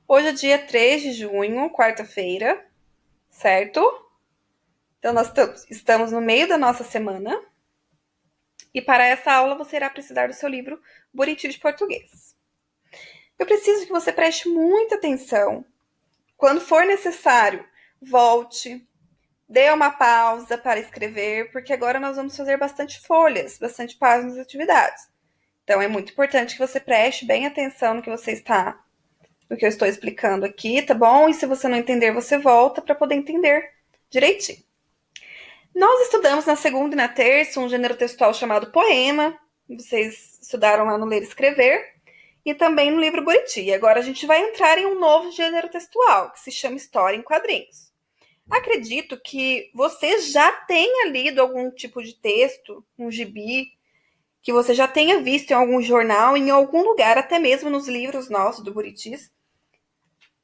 Hoje é dia 3 de junho, quarta-feira, certo? Então, nós estamos no meio da nossa semana. E para essa aula, você irá precisar do seu livro Buriti de Português. Eu preciso que você preste muita atenção. Quando for necessário, volte, dê uma pausa para escrever, porque agora nós vamos fazer bastante folhas, bastante páginas de atividades. Então, é muito importante que você preste bem atenção no que no que eu estou explicando aqui, tá bom? E se você não entender, você volta para poder entender direitinho. Nós estudamos na segunda e na terça um gênero textual chamado poema. Vocês estudaram lá no Ler e Escrever. E também no livro Buriti. E agora a gente vai entrar em um novo gênero textual, que se chama História em Quadrinhos. Acredito que você já tenha lido algum tipo de texto, um gibi, que você já tenha visto em algum jornal, em algum lugar, até mesmo nos livros nossos do Buritis,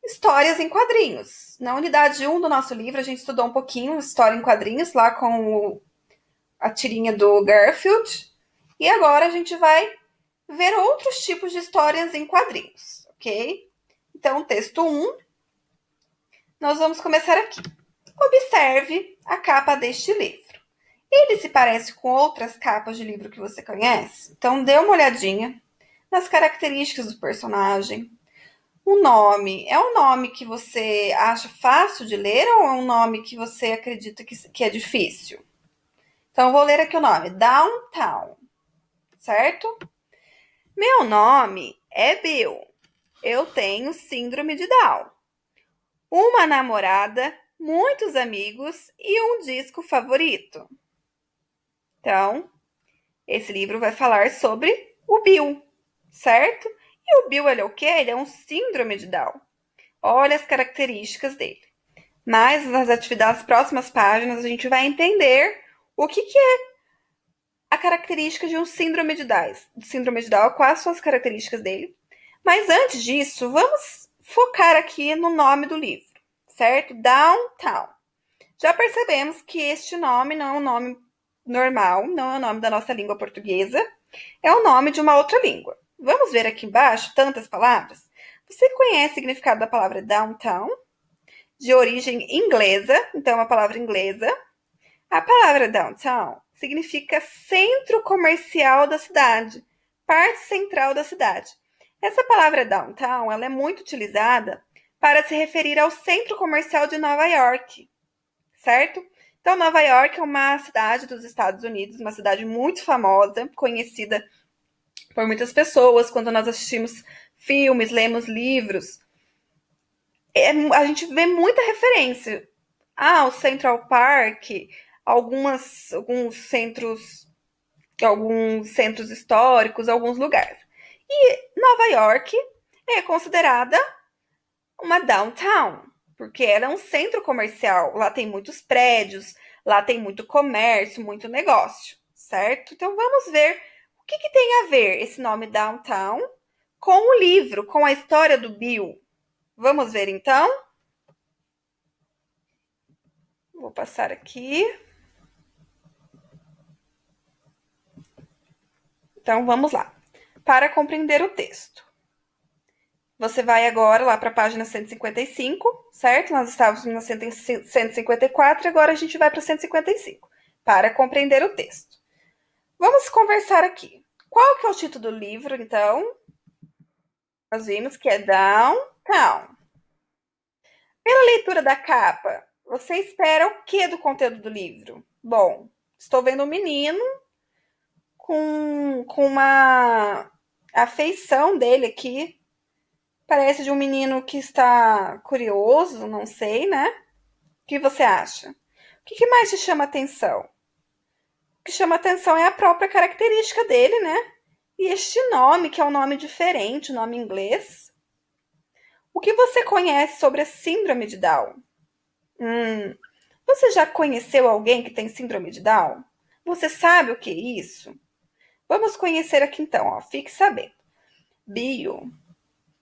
histórias em quadrinhos. Na unidade 1 do nosso livro, a gente estudou um pouquinho história em quadrinhos, lá com a tirinha do Garfield. E agora a gente vai ver outros tipos de histórias em quadrinhos, ok? Então, texto 1, nós vamos começar aqui. Observe a capa deste livro. Ele se parece com outras capas de livro que você conhece? Então, dê uma olhadinha nas características do personagem. O nome é um nome que você acha fácil de ler ou é um nome que você acredita que é difícil? Então, eu vou ler aqui o nome: Downtown, certo? Meu nome é Bill. Eu tenho síndrome de Down. Uma namorada, muitos amigos e um disco favorito. Então, esse livro vai falar sobre o Bill, certo? E o Bill, ele é o quê? Ele é um síndrome de Down. Olha as características dele. Mas nas atividades próximas páginas a gente vai entender o que é a característica de um síndrome de Down, quais são as características dele. Mas antes disso, vamos focar aqui no nome do livro, certo? Downtown. Já percebemos que este nome não é um nome normal, não é o nome da nossa língua portuguesa, é o nome de uma outra língua. Vamos ver aqui embaixo tantas palavras? Você conhece o significado da palavra downtown? De origem inglesa, então é uma palavra inglesa. A palavra downtown significa centro comercial da cidade, parte central da cidade. Essa palavra downtown, ela é muito utilizada para se referir ao centro comercial de Nova York, certo? Então, Nova York é uma cidade dos Estados Unidos, uma cidade muito famosa, conhecida por muitas pessoas. Quando nós assistimos filmes, lemos livros, a gente vê muita referência ao Central Park, alguns centros históricos, alguns lugares. E Nova York é considerada uma downtown, porque ela é um centro comercial. Lá tem muitos prédios, lá tem muito comércio, muito negócio, certo? Então vamos ver o que tem a ver esse nome downtown com o livro, com a história do Bill. Vamos ver então? Vou passar aqui. Então vamos lá. Para compreender o texto. Você vai agora lá para a página 155, certo? Nós estávamos na 154 e agora a gente vai para 155, para compreender o texto. Vamos conversar aqui. Qual que é o título do livro, então? Nós vimos que é Downtown. Pela leitura da capa, você espera o que do conteúdo do livro? Bom, estou vendo um menino com uma afeição dele aqui. Parece de um menino que está curioso, não sei, né? O que você acha? O que mais te chama atenção? O que chama atenção é a própria característica dele, né? E este nome, que é um nome diferente, um nome inglês. O que você conhece sobre a síndrome de Down? Você já conheceu alguém que tem síndrome de Down? Você sabe o que é isso? Vamos conhecer aqui então, ó. Fique sabendo. Bio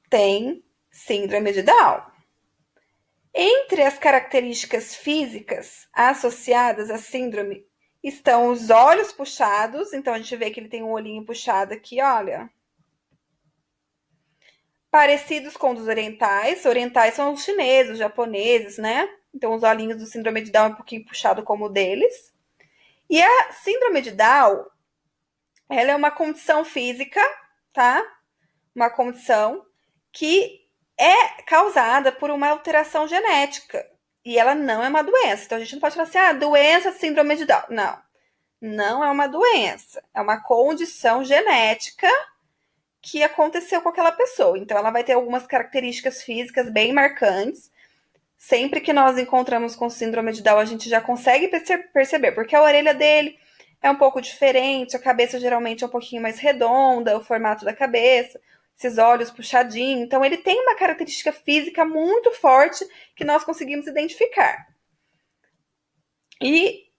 tem síndrome de Down. Entre as características físicas associadas à síndrome estão os olhos puxados. Então, a gente vê que ele tem um olhinho puxado aqui, olha. parecidos com os orientais. Orientais são os chineses, os japoneses, né? Então, os olhinhos do síndrome de Down é um pouquinho puxado como o deles. E a síndrome de Down, ela é uma condição física, tá? Uma condição que é causada por uma alteração genética. E ela não é uma doença. Então, a gente não pode falar assim, doença síndrome de Down. Não. Não é uma doença. É uma condição genética que aconteceu com aquela pessoa. Então, ela vai ter algumas características físicas bem marcantes. Sempre que nós encontramos com síndrome de Down, a gente já consegue perceber, porque a orelha dele é um pouco diferente, a cabeça geralmente é um pouquinho mais redonda, o formato da cabeça, esses olhos puxadinhos. Então, ele tem uma característica física muito forte que nós conseguimos identificar. E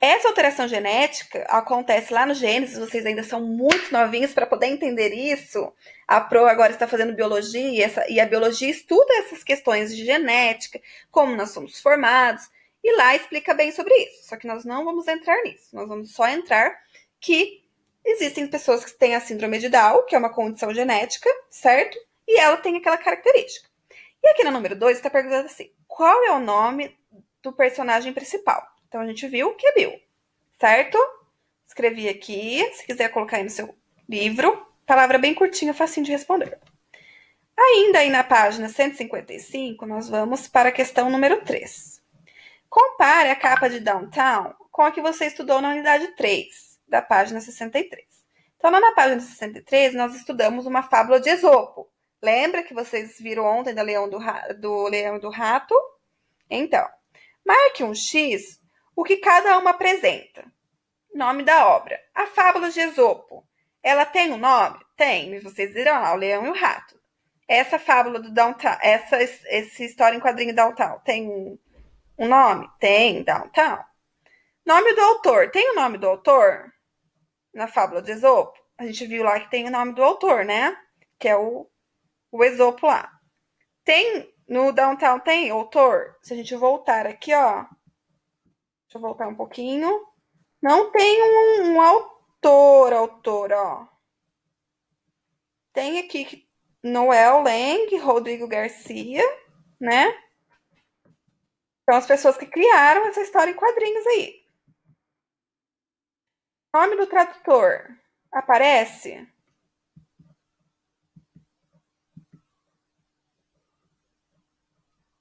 essa alteração genética acontece lá no Gênesis, vocês ainda são muito novinhos para poder entender isso. A Pro agora está fazendo biologia e a biologia estuda essas questões de genética, como nós somos formados, e lá explica bem sobre isso. Só que nós não vamos entrar nisso, nós vamos só entrar que existem pessoas que têm a síndrome de Down, que é uma condição genética, certo? E ela tem aquela característica. E aqui no número 2 está perguntando assim, qual é o nome do personagem principal? Então, a gente viu que é Bill, certo? Escrevi aqui, se quiser colocar aí no seu livro. Palavra bem curtinha, facinho de responder. Ainda aí na página 155, nós vamos para a questão número 3. Compare a capa de Downtown com a que você estudou na unidade 3, da página 63. Então, lá na página 63, nós estudamos uma fábula de Esopo. Lembra que vocês viram ontem do Leão e do Rato? Então, marque um X o que cada uma apresenta. Nome da obra. A fábula de Esopo. Ela tem um nome? Tem. Vocês viram lá, o Leão e o Rato. Essa fábula do Downtown, essa história em quadrinho Downtown, tem um nome? Tem, Downtown. Nome do autor. Tem o nome do autor? Na fábula de Esopo? A gente viu lá que tem o nome do autor, né? Que é o Esopo lá. Tem, no Downtown tem autor? Se a gente voltar aqui, ó. Deixa eu voltar um pouquinho. Não tem um autor, ó. Tem aqui Noel Lang, Rodrigo Garcia, né? São as pessoas que criaram essa história em quadrinhos aí. O nome do tradutor aparece?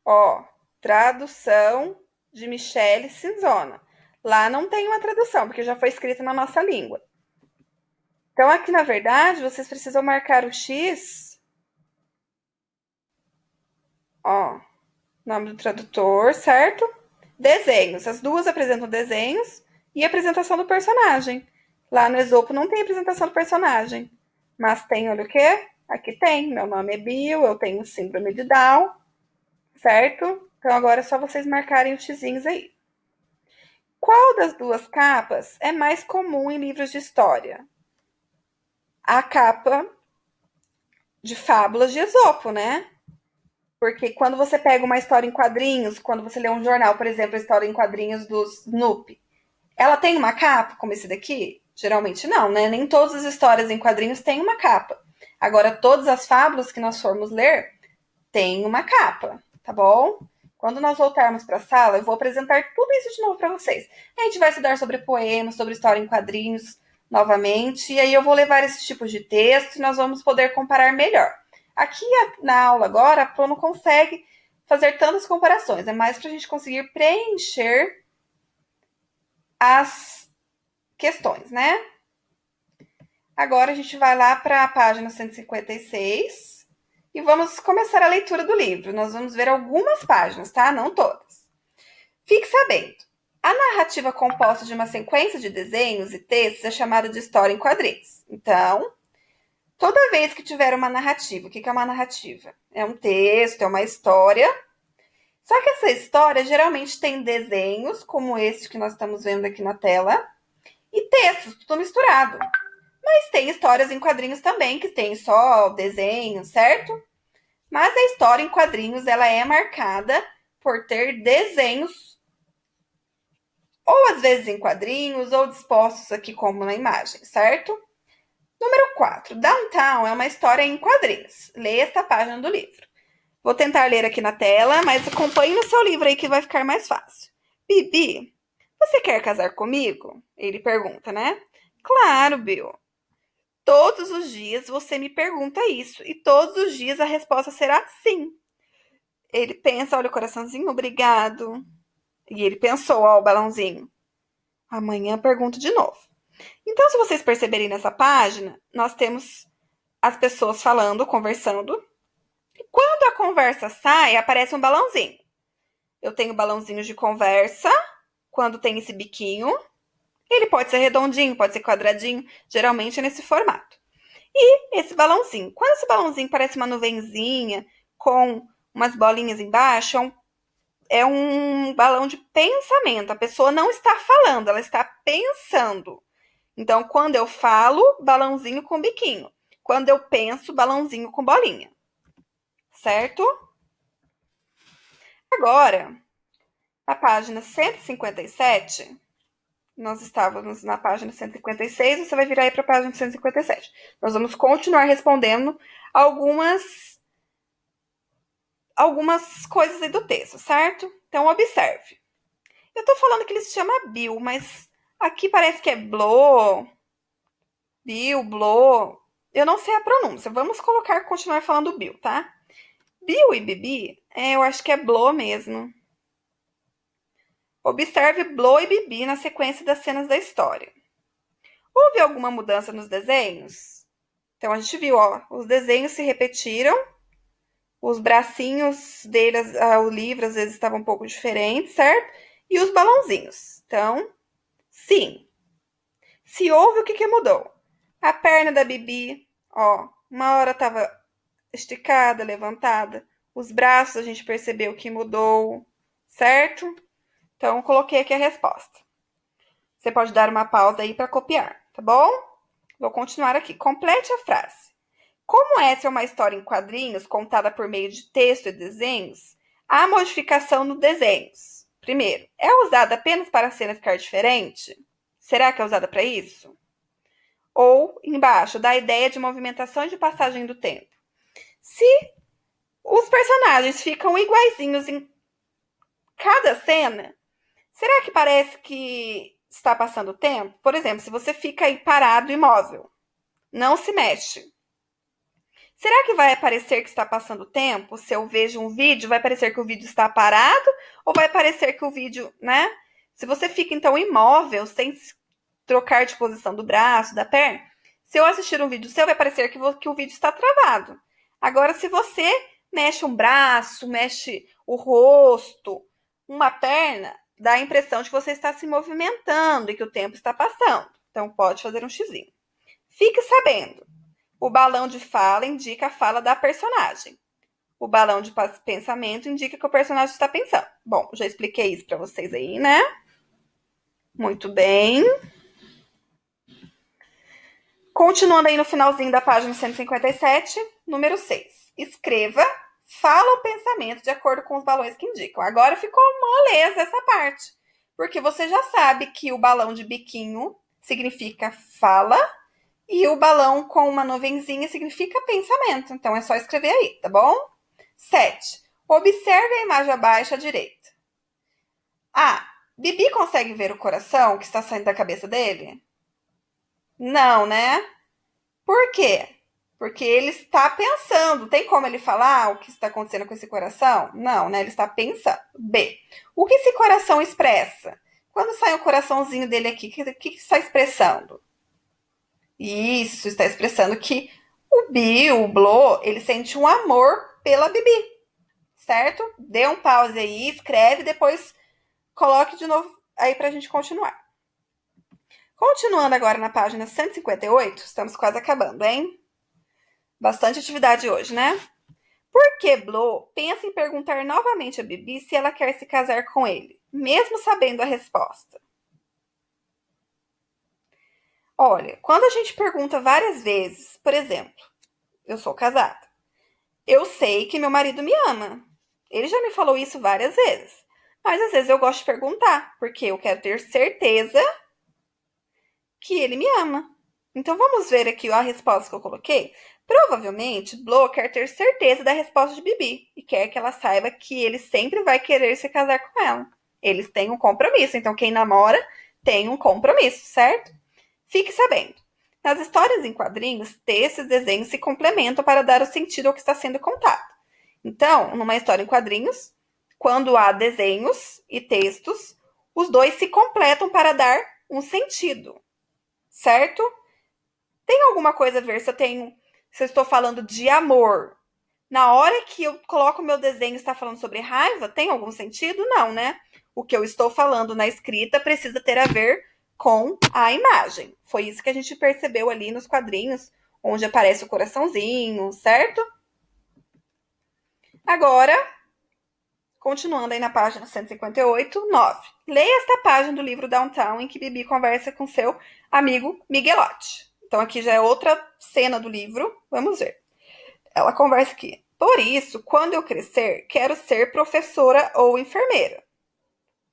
Ó, tradução de Michele Cinzona. Lá não tem uma tradução, porque já foi escrita na nossa língua. Então, aqui, na verdade, vocês precisam marcar o X. Ó, nome do tradutor, certo? Desenhos. As duas apresentam desenhos e apresentação do personagem. Lá no Esopo não tem apresentação do personagem. Mas tem, olha o quê? Aqui tem. Meu nome é Bill, eu tenho síndrome de Down, certo? Então agora é só vocês marcarem os xizinhos aí. Qual das duas capas é mais comum em livros de história? A capa de fábulas de Esopo, né? Porque quando você pega uma história em quadrinhos, quando você lê um jornal, por exemplo, a história em quadrinhos do Snoopy, ela tem uma capa como esse daqui? Geralmente não, né? Nem todas as histórias em quadrinhos têm uma capa. Agora, todas as fábulas que nós formos ler têm uma capa, tá bom? Quando nós voltarmos para a sala, eu vou apresentar tudo isso de novo para vocês. A gente vai estudar sobre poemas, sobre história em quadrinhos novamente, e aí eu vou levar esses tipos de texto e nós vamos poder comparar melhor. Aqui na aula agora, a Pro não consegue fazer tantas comparações, é mais para a gente conseguir preencher as questões, né? Agora a gente vai lá para a página 156 e vamos começar a leitura do livro. Nós vamos ver algumas páginas, tá? Não todas. Fique sabendo, a narrativa composta de uma sequência de desenhos e textos é chamada de história em quadrinhos. Então, toda vez que tiver uma narrativa, o que é uma narrativa? É um texto, é uma história. Só que essa história geralmente tem desenhos, como esse que nós estamos vendo aqui na tela, e textos, tudo misturado. Mas tem histórias em quadrinhos também, que tem só desenho, certo? Mas a história em quadrinhos, ela é marcada por ter desenhos, ou às vezes em quadrinhos, ou dispostos aqui como na imagem, certo? Número 4. Downtown é uma história em quadrinhos. Leia esta página do livro. Vou tentar ler aqui na tela, mas acompanhe no seu livro aí que vai ficar mais fácil. Bibi, você quer casar comigo? Ele pergunta, né? Claro, Bill. Todos os dias você me pergunta isso e todos os dias a resposta será sim. Ele pensa, olha o coraçãozinho, obrigado. E ele pensou, ó, o balãozinho. Amanhã pergunto de novo. Então, se vocês perceberem nessa página, nós temos as pessoas falando, conversando. E quando a conversa sai, aparece um balãozinho. Eu tenho balãozinhos de conversa, quando tem esse biquinho. Ele pode ser redondinho, pode ser quadradinho, geralmente é nesse formato. E esse balãozinho. Quando esse balãozinho parece uma nuvenzinha com umas bolinhas embaixo, é um balão de pensamento. A pessoa não está falando, ela está pensando. Então, quando eu falo, balãozinho com biquinho. Quando eu penso, balãozinho com bolinha. Certo? Agora, a página 157, nós estávamos na página 156, você vai virar aí para a página 157. Nós vamos continuar respondendo algumas coisas aí do texto, certo? Então, observe. Eu tô falando que ele se chama Bill, mas aqui parece que é Blow, Bill, Blow. Eu não sei a pronúncia. Vamos continuar falando Bill, tá? Bill e Bibi, eu acho que é Blow mesmo. Observe Blow e Bibi na sequência das cenas da história. Houve alguma mudança nos desenhos? Então, a gente viu, ó, os desenhos se repetiram, os bracinhos deles, o livro, às vezes, estavam um pouco diferentes, certo? E os balãozinhos. Então, sim. Se houve, o que mudou? A perna da Bibi, ó, uma hora estava esticada, levantada. Os braços, a gente percebeu que mudou, certo? Então, coloquei aqui a resposta. Você pode dar uma pausa aí para copiar, tá bom? Vou continuar aqui. Complete a frase. Como essa é uma história em quadrinhos contada por meio de texto e desenhos, há modificação nos desenhos. Primeiro, é usada apenas para a cena ficar diferente? Será que é usada para isso? Ou, embaixo, dá a ideia de movimentação e de passagem do tempo. Se os personagens ficam iguaizinhos em cada cena, será que parece que está passando o tempo? Por exemplo, se você fica aí parado, imóvel, não se mexe. Será que vai parecer que está passando o tempo? Se eu vejo um vídeo, vai parecer que o vídeo está parado? Ou vai parecer que o vídeo, né? Se você fica, então, imóvel, sem trocar de posição do braço, da perna, se eu assistir um vídeo seu, vai parecer que o vídeo está travado. Agora, se você mexe um braço, mexe o rosto, uma perna, dá a impressão de que você está se movimentando e que o tempo está passando. Então, pode fazer um xizinho. Fique sabendo. O balão de fala indica a fala da personagem. O balão de pensamento indica que o personagem está pensando. Bom, já expliquei isso para vocês aí, né? Muito bem. Continuando aí no finalzinho da página 157, número 6. Escreva, fala o pensamento de acordo com os balões que indicam. Agora ficou moleza essa parte, porque você já sabe que o balão de biquinho significa fala e o balão com uma nuvenzinha significa pensamento. Então, é só escrever aí, tá bom? 7. Observe a imagem abaixo à direita. Bibi consegue ver o coração que está saindo da cabeça dele? Não, né? Por quê? Porque ele está pensando. Tem como ele falar o que está acontecendo com esse coração? Não, né? Ele está pensando. B. O que esse coração expressa? Quando sai o coraçãozinho dele aqui, o que está expressando? Isso, está expressando que o Bill, o Blo, ele sente um amor pela Bibi, certo? Dê um pause aí, escreve, depois coloque de novo aí pra gente continuar. Continuando agora na página 158, estamos quase acabando, hein? Bastante atividade hoje, né? Por que Blo pensa em perguntar novamente a Bibi se ela quer se casar com ele, mesmo sabendo a resposta? Olha, quando a gente pergunta várias vezes, por exemplo, eu sou casada, eu sei que meu marido me ama. Ele já me falou isso várias vezes. Mas às vezes eu gosto de perguntar, porque eu quero ter certeza que ele me ama. Então, vamos ver aqui a resposta que eu coloquei? Provavelmente, Blow quer ter certeza da resposta de Bibi e quer que ela saiba que ele sempre vai querer se casar com ela. Eles têm um compromisso, então quem namora tem um compromisso, certo? Fique sabendo. Nas histórias em quadrinhos, textos e desenhos se complementam para dar o sentido ao que está sendo contado. Então, numa história em quadrinhos, quando há desenhos e textos, os dois se completam para dar um sentido, certo? Tem alguma coisa a ver se eu estou falando de amor? Na hora que eu coloco o meu desenho e está falando sobre raiva, tem algum sentido? Não, né? O que eu estou falando na escrita precisa ter a ver com a imagem. Foi isso que a gente percebeu ali nos quadrinhos, onde aparece o coraçãozinho, certo? Agora, continuando aí na página 158, 9. Leia esta página do livro Downtown em que Bibi conversa com seu amigo Miguelote. Então, aqui já é outra cena do livro. Vamos ver. Ela conversa aqui. Por isso, quando eu crescer, quero ser professora ou enfermeira.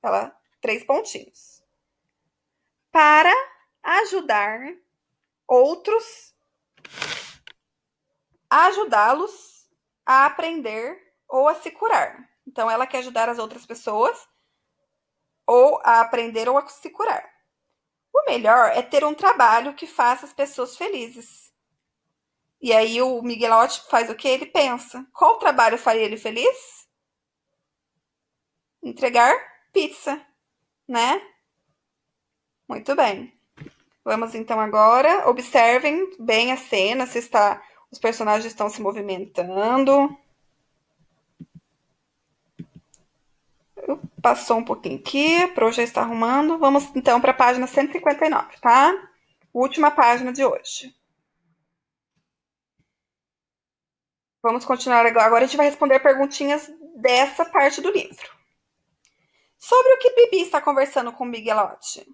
Ela, 3 pontinhos. Para ajudar outros, ajudá-los a aprender ou a se curar. Então, ela quer ajudar as outras pessoas ou a aprender ou a se curar. O melhor é ter um trabalho que faça as pessoas felizes. E aí o Miguelote faz o que? Ele pensa. Qual trabalho faria ele feliz? Entregar pizza, né? Muito bem. Vamos então agora. Observem bem a cena, se está, os personagens estão se movimentando. Passou um pouquinho aqui, Pro já está arrumando. Vamos então para a página 159, tá? Última página de hoje. Vamos continuar agora. Agora a gente vai responder perguntinhas dessa parte do livro. Sobre o que Bibi está conversando com Miguelote?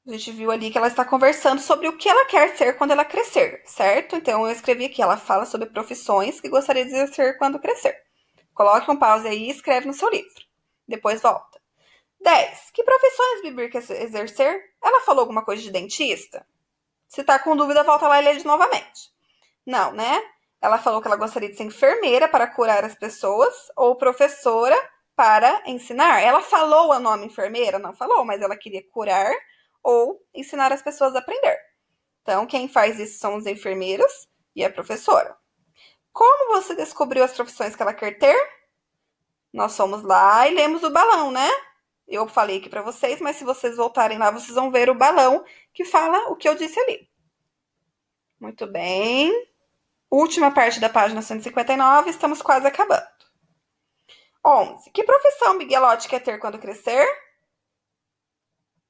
A gente viu ali que ela está conversando sobre o que ela quer ser quando ela crescer, certo? Então eu escrevi aqui, ela fala sobre profissões que gostaria de exercer quando crescer. Coloque um pause aí e escreve no seu livro. Depois volta. 10. Que profissões Bibi quer exercer? Ela falou alguma coisa de dentista? Se tá com dúvida, volta lá e lê novamente. Não, né? Ela falou que ela gostaria de ser enfermeira para curar as pessoas ou professora para ensinar. Ela falou o nome enfermeira? Não falou, mas ela queria curar ou ensinar as pessoas a aprender. Então, quem faz isso são os enfermeiros e a professora. Como você descobriu as profissões que ela quer ter? Nós fomos lá e lemos o balão, né? Eu falei aqui para vocês, mas se vocês voltarem lá, vocês vão ver o balão que fala o que eu disse ali. Muito bem. Última parte da página 159, estamos quase acabando. 11. Que profissão Miguelote quer ter quando crescer?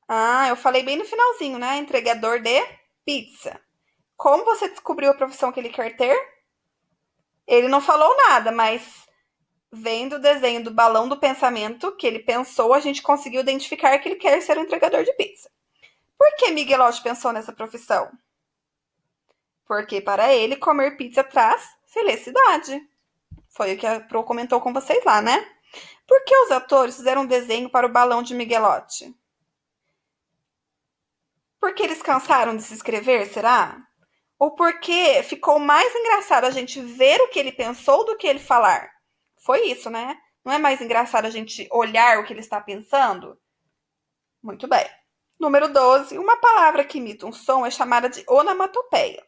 Ah, eu falei bem no finalzinho, né? Entregador de pizza. Como você descobriu a profissão que ele quer ter? Ele não falou nada, mas vendo o desenho do balão do pensamento que ele pensou, a gente conseguiu identificar que ele quer ser um entregador de pizza. Por que Miguelote pensou nessa profissão? Porque para ele, comer pizza traz felicidade. Foi o que a Pro comentou com vocês lá, né? Por que os atores fizeram um desenho para o balão de Miguelote? Porque eles cansaram de se escrever, será? Ou porque ficou mais engraçado a gente ver o que ele pensou do que ele falar? Foi isso, né? Não é mais engraçado a gente olhar o que ele está pensando? Muito bem. Número 12. Uma palavra que imita um som é chamada de onomatopeia.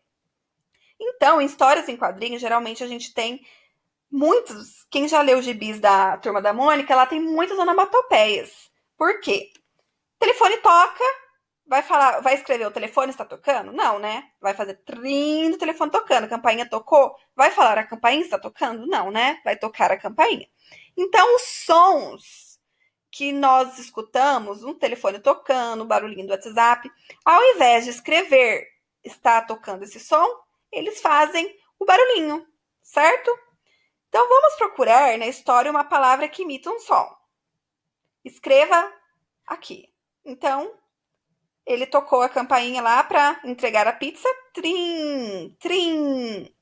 Então, em histórias em quadrinhos, geralmente a gente tem muitos. Quem já leu os gibis da Turma da Mônica, ela tem muitas onomatopeias. Por quê? O telefone toca, vai escrever o telefone está tocando? Não, né? Vai fazer trim do telefone tocando. A campainha tocou? Vai falar a campainha está tocando? Não, né? Vai tocar a campainha. Então, os sons que nós escutamos, um telefone tocando, o barulhinho do WhatsApp, ao invés de escrever está tocando esse som, eles fazem o barulhinho, certo? Então, vamos procurar na história uma palavra que imita um som. Escreva aqui. Então, ele tocou a campainha lá para entregar a pizza. Trim, trim.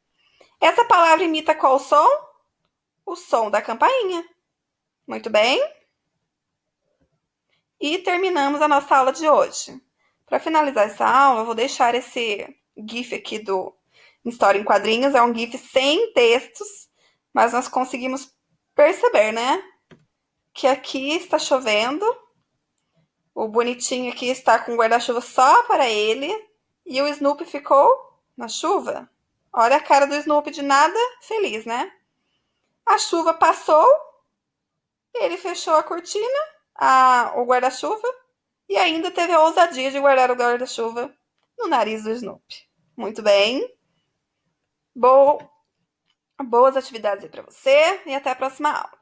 Essa palavra imita qual som? O som da campainha. Muito bem. E terminamos a nossa aula de hoje. Para finalizar essa aula, eu vou deixar esse GIF aqui do História em Quadrinhos. É um GIF sem textos, mas nós conseguimos perceber, né? Que aqui está chovendo. O bonitinho aqui está com o guarda-chuva só para ele. E o Snoopy ficou na chuva. Olha a cara do Snoopy de nada feliz, né? A chuva passou, ele fechou a cortina, o guarda-chuva, e ainda teve a ousadia de guardar o guarda-chuva no nariz do Snoopy. Muito bem. Boas atividades aí para você e até a próxima aula.